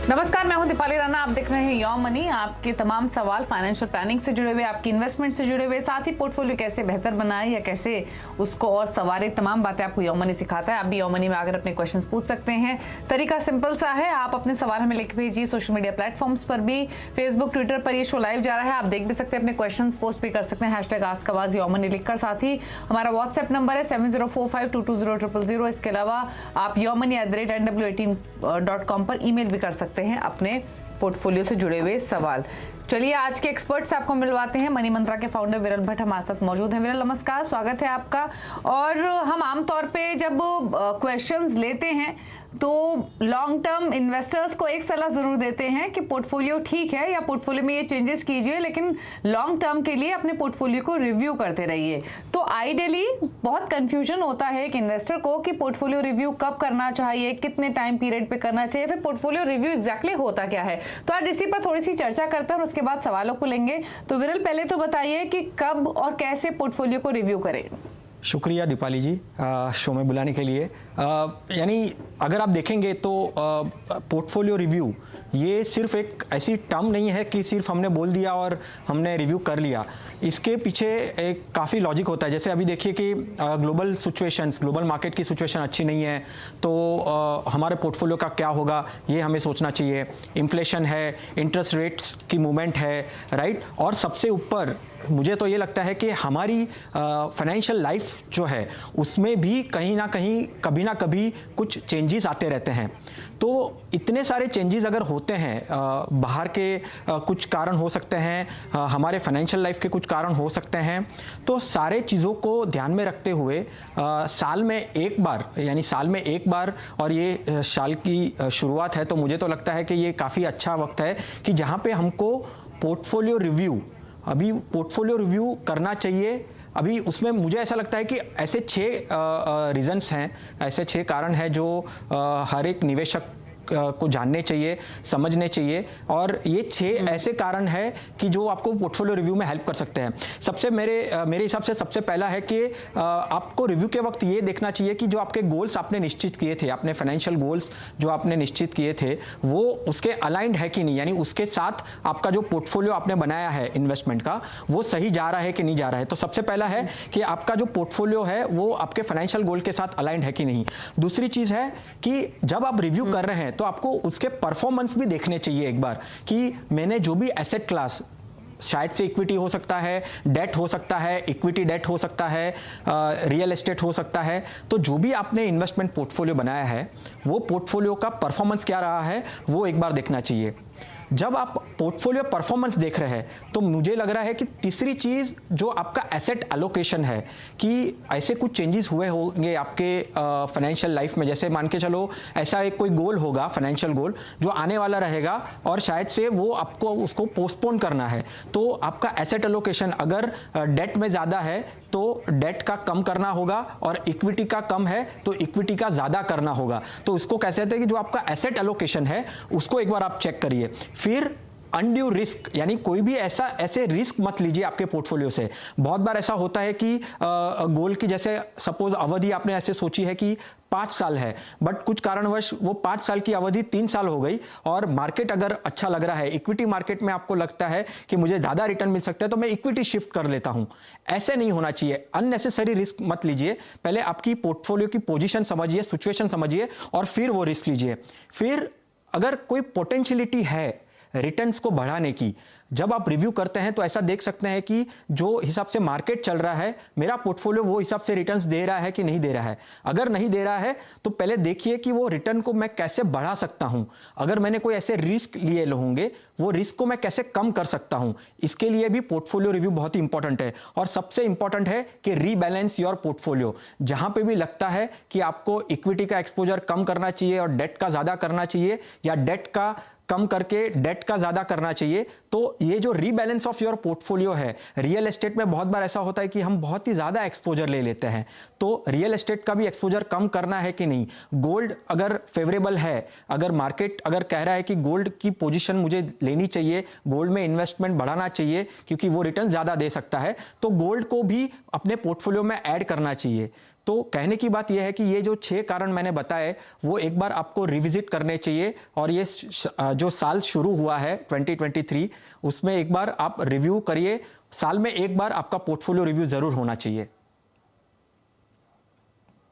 नमस्कार, मैं हूं दीपाली राणा। आप देख रहे हैं योर मनी। आपके तमाम सवाल फाइनेंशियल प्लानिंग से जुड़े हुए, आपकी इन्वेस्टमेंट से जुड़े हुए, साथ ही पोर्टफोलियो कैसे बेहतर बनाए या कैसे उसको और संवारे, तमाम बातें आपको योर मनी सिखाता है। आप भी योर मनी में आकर अपने क्वेश्चंस पूछ सकते हैं। तरीका सिंपल सा है, आप अपने सवाल हमें लिख भेजिए। सोशल मीडिया प्लेटफॉर्म्स पर भी, फेसबुक, ट्विटर पर ये शो लाइव जा रहा है, आप देख भी सकते हैं, अपने क्वेश्चन पोस्ट भी कर सकते हैं #AskAwaz योर मनी लिखकर। साथ ही हमारा व्हाट्सएप नंबर है 7045220000। इसके अलावा आप yourmoney@nw18.com पर ईमेल भी कर सकते हैं अपने पोर्टफोलियो से जुड़े हुए सवाल। चलिए आज के एक्सपर्ट्स आपको मिलवाते हैं। मनी मंत्रा के फाउंडर विरल भट्ट हमारे साथ मौजूद हैं। विरल नमस्कार, स्वागत है आपका। और हम आमतौर पे जब क्वेश्चंस लेते हैं तो लॉन्ग टर्म इन्वेस्टर्स को एक सलाह जरूर देते हैं कि पोर्टफोलियो ठीक है या पोर्टफोलियो में ये चेंजेस कीजिए, लेकिन लॉन्ग टर्म के लिए अपने पोर्टफोलियो को रिव्यू करते रहिए। तो आइडियली बहुत कंफ्यूजन होता है एक इन्वेस्टर को कि पोर्टफोलियो रिव्यू कब करना चाहिए, कितने टाइम पीरियड पे करना चाहिए, फिर पोर्टफोलियो रिव्यू एग्जैक्टली होता क्या है। तो आज इसी पर थोड़ी सी चर्चा करते हैं और उसके बाद सवालों को लेंगे। तो विरल, पहले तो बताइए कि कब और कैसे पोर्टफोलियो को रिव्यू करें। शुक्रिया दीपाली जी शो में बुलाने के लिए। यानी अगर आप देखेंगे तो पोर्टफोलियो रिव्यू ये सिर्फ एक ऐसी टर्म नहीं है कि सिर्फ हमने बोल दिया और हमने रिव्यू कर लिया। इसके पीछे एक काफ़ी लॉजिक होता है। जैसे अभी देखिए कि ग्लोबल सिचुएशंस, ग्लोबल मार्केट की सिचुएशन अच्छी नहीं है, तो हमारे पोर्टफोलियो का क्या होगा ये हमें सोचना चाहिए। इन्फ्लेशन है, इंटरेस्ट रेट्स की मूवमेंट है, राइट। और सबसे ऊपर मुझे तो ये लगता है कि हमारी फाइनेंशियल लाइफ जो है उसमें भी कहीं ना कहीं कभी ना कभी कुछ चेंजेस आते रहते हैं। तो इतने सारे चेंजेस अगर होते हैं, बाहर के कुछ कारण हो सकते हैं, हमारे फाइनेंशियल लाइफ के कुछ कारण हो सकते हैं, तो सारे चीज़ों को ध्यान में रखते हुए साल में एक बार, यानी साल में एक बार, और ये साल की शुरुआत है तो मुझे तो लगता है कि ये काफ़ी अच्छा वक्त है कि जहाँ पे हमको पोर्टफोलियो रिव्यू करना चाहिए। अभी उसमें मुझे ऐसा लगता है कि ऐसे 6 रीज़न्स हैं, ऐसे 6 कारण हैं जो हर एक निवेशक को जानने चाहिए, समझने चाहिए। और ये 6 ऐसे कारण हैं कि जो आपको पोर्टफोलियो रिव्यू में हेल्प कर सकते हैं। सबसे मेरे हिसाब से सबसे पहला है कि आपको रिव्यू के वक्त ये देखना चाहिए कि जो आपके गोल्स आपने निश्चित किए थे, अपने फाइनेंशियल गोल्स जो आपने निश्चित किए थे, वो उसके अलाइंड है कि नहीं, यानी उसके साथ आपका जो पोर्टफोलियो आपने बनाया है इन्वेस्टमेंट का, वो सही जा रहा है कि नहीं जा रहा है। तो सबसे पहला है कि आपका जो पोर्टफोलियो है वो आपके फाइनेंशियल गोल के साथ अलाइंड है कि नहीं। दूसरी चीज़ है कि जब आप रिव्यू कर रहे हैं तो आपको उसके परफॉर्मेंस भी देखने चाहिए एक बार, कि मैंने जो भी एसेट क्लास, शायद से इक्विटी हो सकता है, डेट हो सकता है, इक्विटी डेट हो सकता है, रियल एस्टेट हो सकता है, तो जो भी आपने इन्वेस्टमेंट पोर्टफोलियो बनाया है वो पोर्टफोलियो का परफॉर्मेंस क्या रहा है वो एक बार देखना चाहिए। जब आप पोर्टफोलियो परफॉर्मेंस देख रहे हैं तो मुझे लग रहा है कि तीसरी चीज़ जो आपका एसेट एलोकेशन है, कि ऐसे कुछ चेंजेस हुए होंगे आपके फाइनेंशियल लाइफ में। जैसे मान के चलो ऐसा एक कोई गोल होगा, फाइनेंशियल गोल जो आने वाला रहेगा और शायद से वो आपको उसको पोस्टपोन करना है, तो आपका एसेट एलोकेशन अगर डेट में ज़्यादा है तो डेट का कम करना होगा, और इक्विटी का कम है तो इक्विटी का ज़्यादा करना होगा। तो इसको कैसे कहते हैं कि जो आपका एसेट एलोकेशन है उसको एक बार आप चेक करिए। फिर अनड्यू रिस्क, यानी कोई भी ऐसे रिस्क मत लीजिए आपके पोर्टफोलियो से। बहुत बार ऐसा होता है कि गोल की, जैसे सपोज अवधि आपने ऐसे सोची है कि 5 साल है, बट कुछ कारणवश वो 5 साल की अवधि 3 साल हो गई, और मार्केट अगर अच्छा लग रहा है, इक्विटी मार्केट में आपको लगता है कि मुझे ज़्यादा रिटर्न मिल सकता है तो मैं इक्विटी शिफ्ट कर लेता हूं। ऐसे नहीं होना चाहिए, अननेसेसरी रिस्क मत लीजिए। पहले आपकी पोर्टफोलियो की पोजीशन समझिए, सिचुएशन समझिए, और फिर वो रिस्क लीजिए। फिर अगर कोई पोटेंशियलिटी है रिटर्न्स को बढ़ाने की, जब आप रिव्यू करते हैं तो ऐसा देख सकते हैं कि जो हिसाब से मार्केट चल रहा है, मेरा पोर्टफोलियो वो हिसाब से रिटर्न्स दे रहा है कि नहीं दे रहा है। अगर नहीं दे रहा है तो पहले देखिए कि वो रिटर्न को मैं कैसे बढ़ा सकता हूं। अगर मैंने कोई ऐसे रिस्क लिए होंगे, वो रिस्क को मैं कैसे कम कर सकता हूं। इसके लिए भी पोर्टफोलियो रिव्यू बहुत ही इंपॉर्टेंट है। और सबसे इंपॉर्टेंट है कि रीबैलेंस योर पोर्टफोलियो। जहां पे भी लगता है कि आपको इक्विटी का एक्सपोजर कम करना चाहिए और डेट का ज्यादा करना चाहिए, या डेट का कम करके डेट का ज्यादा करना चाहिए, तो ये जो रीबैलेंस ऑफ योर पोर्टफोलियो है, रियल एस्टेट में बहुत बार ऐसा होता है कि हम बहुत ही ज्यादा एक्सपोजर ले लेते हैं, तो रियल एस्टेट का भी एक्सपोजर कम करना है कि नहीं। गोल्ड अगर फेवरेबल है, अगर मार्केट अगर कह रहा है कि गोल्ड की पोजीशन मुझे लेनी चाहिए, गोल्ड में इन्वेस्टमेंट बढ़ाना चाहिए क्योंकि वो रिटर्न ज्यादा दे सकता है, तो गोल्ड को भी अपने पोर्टफोलियो में ऐड करना चाहिए। तो कहने की बात यह है कि ये जो 6 कारण मैंने बताए वो एक बार आपको रिविजिट करने चाहिए, और ये जो साल शुरू हुआ है 2023 उसमें एक बार आप रिव्यू करिए। साल में एक बार आपका पोर्टफोलियो रिव्यू जरूर होना चाहिए।